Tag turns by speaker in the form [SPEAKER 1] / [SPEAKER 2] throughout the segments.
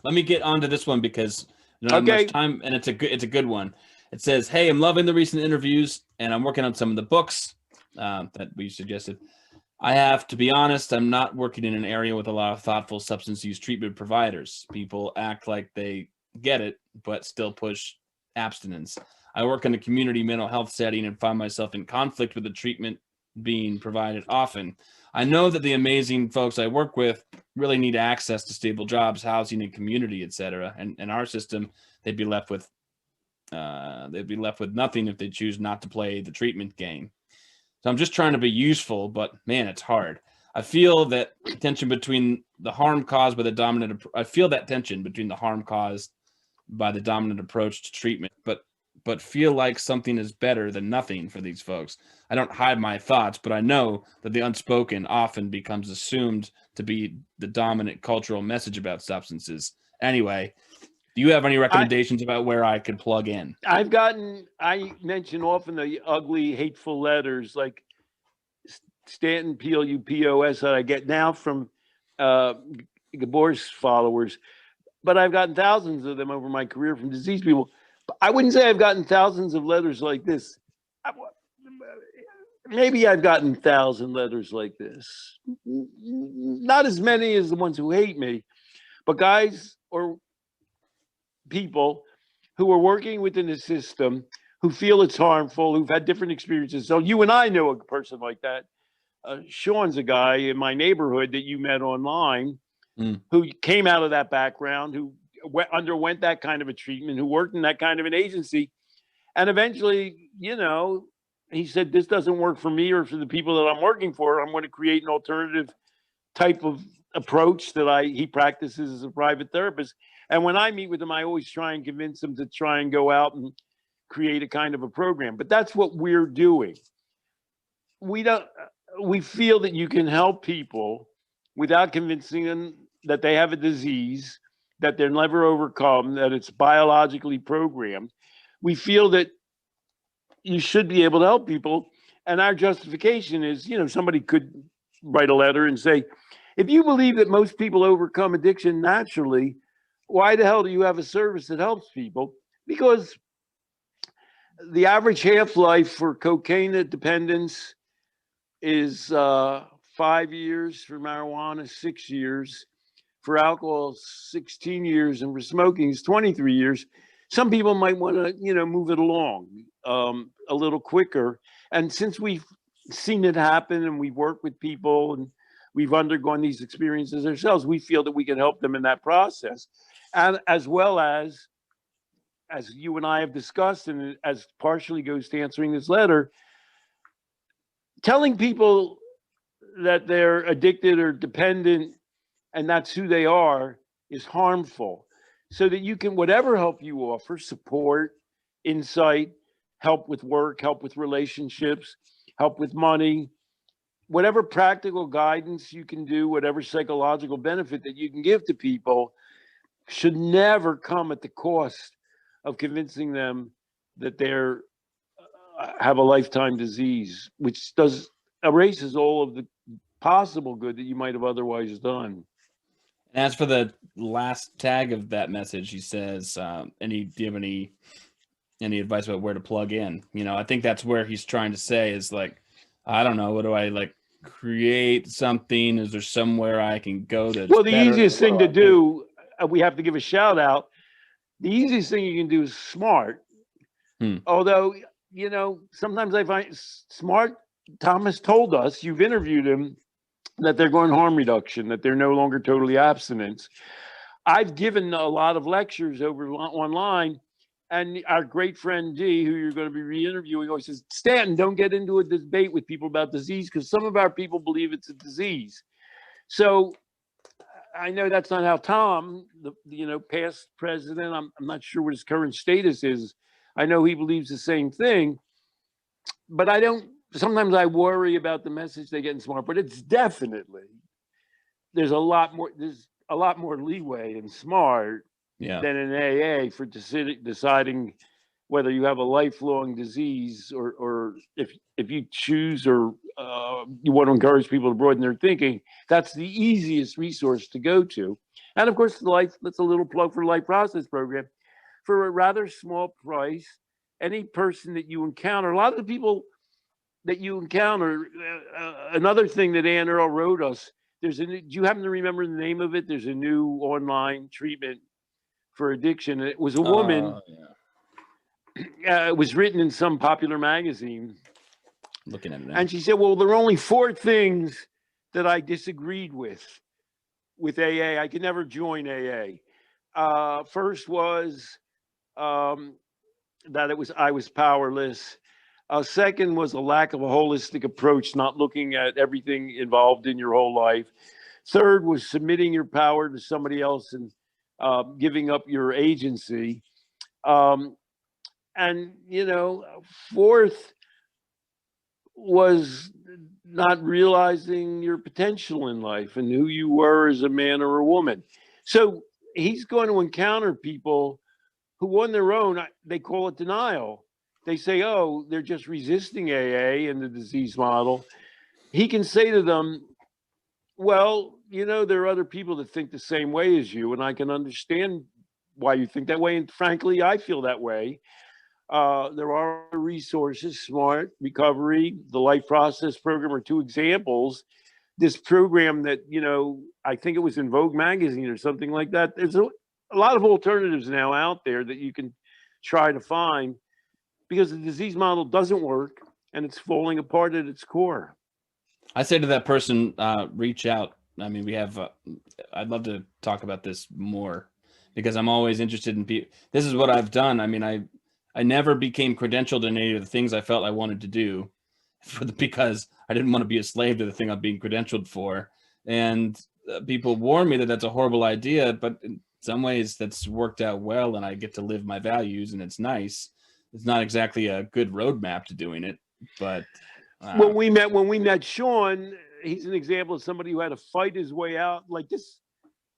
[SPEAKER 1] let me get onto this one because I don't have much time, and it's a good one. It says, "Hey, I'm loving the recent interviews, and I'm working on some of the books that we suggested. I have to be honest, I'm not working in an area with a lot of thoughtful substance use treatment providers. People act like they get it, but still push abstinence. I work in a community mental health setting and find myself in conflict with the treatment being provided often. I know that the amazing folks I work with really need access to stable jobs, housing, and community, etc. And in our system, they'd be left with nothing if they choose not to play the treatment game. So I'm just trying to be useful, but man, it's hard. I feel that tension between the harm caused by the dominant. I feel that tension between the harm caused by the dominant approach to treatment, but feel like something is better than nothing for these folks. I don't hide my thoughts, but I know that the unspoken often becomes assumed to be the dominant cultural message about substances. Anyway, do you have any recommendations about where I could plug in?
[SPEAKER 2] I mention often the ugly, hateful letters like Stanton Peele, UPOS, that I get now from Gabor's followers. But I've gotten thousands of them over my career from diseased people. I wouldn't say I've gotten thousands of letters like this. Maybe I've gotten 1,000 letters like this. Not as many as the ones who hate me, but guys or people who are working within the system, who feel it's harmful, who've had different experiences. So you and I know a person like that. Sean's a guy in my neighborhood that you met online who came out of that background, who underwent that kind of a treatment, who worked in that kind of an agency. And eventually, he said, this doesn't work for me or for the people that I'm working for. I'm going to create an alternative type of approach that he practices as a private therapist. And when I meet with him, I always try and convince him to try and go out and create a kind of a program. But that's what we're doing. We feel that you can help people without convincing them that they have a disease, that they're never overcome, that it's biologically programmed. We feel that you should be able to help people. And our justification is, somebody could write a letter and say, if you believe that most people overcome addiction naturally, why the hell do you have a service that helps people? Because the average half-life for cocaine dependence is 5 years, for marijuana, 6 years. For alcohol, 16 years, and for smoking is 23 years. Some people might want to, move it along a little quicker. And since we've seen it happen and we've worked with people and we've undergone these experiences ourselves, we feel that we can help them in that process. And as well as you and I have discussed, and as partially goes to answering this letter, telling people that they're addicted or dependent and that's who they are is harmful. So that you can, whatever help you offer, support, insight, help with work, help with relationships, help with money, whatever practical guidance you can do, whatever psychological benefit that you can give to people should never come at the cost of convincing them that they're have a lifetime disease, which erases all of the possible good that you might have otherwise done.
[SPEAKER 1] And as for the last tag of that message, he says, do you have any advice about where to plug in? I think that's where he's trying to say is like, I don't know, what do I create something? Is there somewhere I can go to?
[SPEAKER 2] Well, the easiest thing to do, we have to give a shout out. The easiest thing you can do is SMART. Although, sometimes I find SMART, Thomas told us, you've interviewed him, that they're going harm reduction, that they're no longer totally abstinence. I've given a lot of lectures over online, and our great friend Dee, who you're going to be re-interviewing, always says, Stanton, don't get into a debate with people about disease because some of our people believe it's a disease. So I know that's not how Tom, the past president, I'm not sure what his current status is. I know he believes the same thing, but sometimes I worry about the message they get in SMART, but it's definitely, there's a lot more leeway in SMART than in AA for deciding whether you have a lifelong disease or if you choose or you want to encourage people to broaden their thinking, that's the easiest resource to go to. And of course, that's a little plug for the Life Process program. For a rather small price, any person that you encounter, a lot of the people that you encounter, another thing that Ann Earl wrote us, do you happen to remember the name of it? There's a new online treatment for addiction. And it was a woman. It was written in some popular magazine.
[SPEAKER 1] Looking at it now.
[SPEAKER 2] And she said, well, there are only 4 things that I disagreed with AA. I could never join AA. First was that I was powerless. Second was a lack of a holistic approach, not looking at everything involved in your whole life. Third was submitting your power to somebody else and giving up your agency. And, fourth was not realizing your potential in life and who you were as a man or a woman. So he's going to encounter people who on their own, they call it denial. They say, oh, they're just resisting AA and the disease model. He can say to them, well, there are other people that think the same way as you, and I can understand why you think that way. And frankly, I feel that way. There are resources, SMART, Recovery, the Life Process program are 2 examples. This program that, I think it was in Vogue magazine or something like that. There's a lot of alternatives now out there that you can try to find, because the disease model doesn't work and it's falling apart at its core.
[SPEAKER 1] I say to that person, reach out. I mean, I'd love to talk about this more, because I'm always interested in people. This is what I've done. I mean, I never became credentialed in any of the things I felt I wanted to do because I didn't want to be a slave to the thing I'm being credentialed for. And people warn me that that's a horrible idea, but in some ways that's worked out well, and I get to live my values, and it's nice. It's not exactly a good roadmap to doing it, but
[SPEAKER 2] when we met Sean, he's an example of somebody who had to fight his way out like this,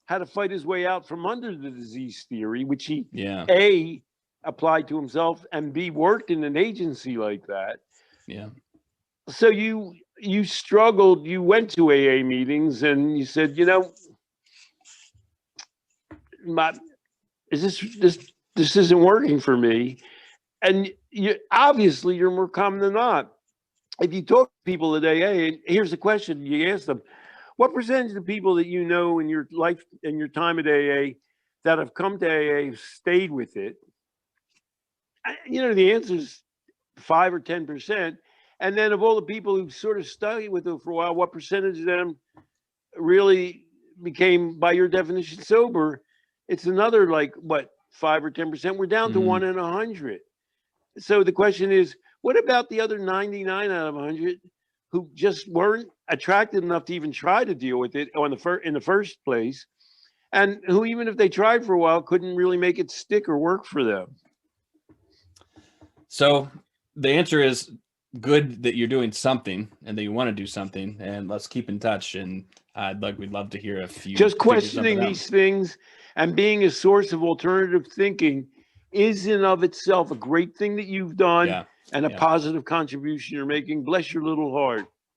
[SPEAKER 2] had to fight his way out from under the disease theory, which he A, applied to himself, and B, worked in an agency like that.
[SPEAKER 1] Yeah.
[SPEAKER 2] So you struggled, you went to AA meetings and you said, this isn't working for me. And obviously you're more common than not. If you talk to people at AA, here's the question you ask them: what percentage of people that you know in your life, in your time at AA, that have come to AA have stayed with it? The answer is 5 or 10%. And then of all the people who sort of studied with it for a while, what percentage of them really became, by your definition, sober? It's another 5 or 10%. We're down to 1 in 100. So the question is, what about the other 99 out of 100 who just weren't attracted enough to even try to deal with it in the first place, and who, even if they tried for a while, couldn't really make it stick or work for them?
[SPEAKER 1] So the answer is good that you're doing something and that you want to do something, and let's keep in touch. And we'd love to hear if you
[SPEAKER 2] just questioning these things and being a source of alternative thinking is in of itself a great thing that you've done, and a positive contribution you're making. Bless your little heart.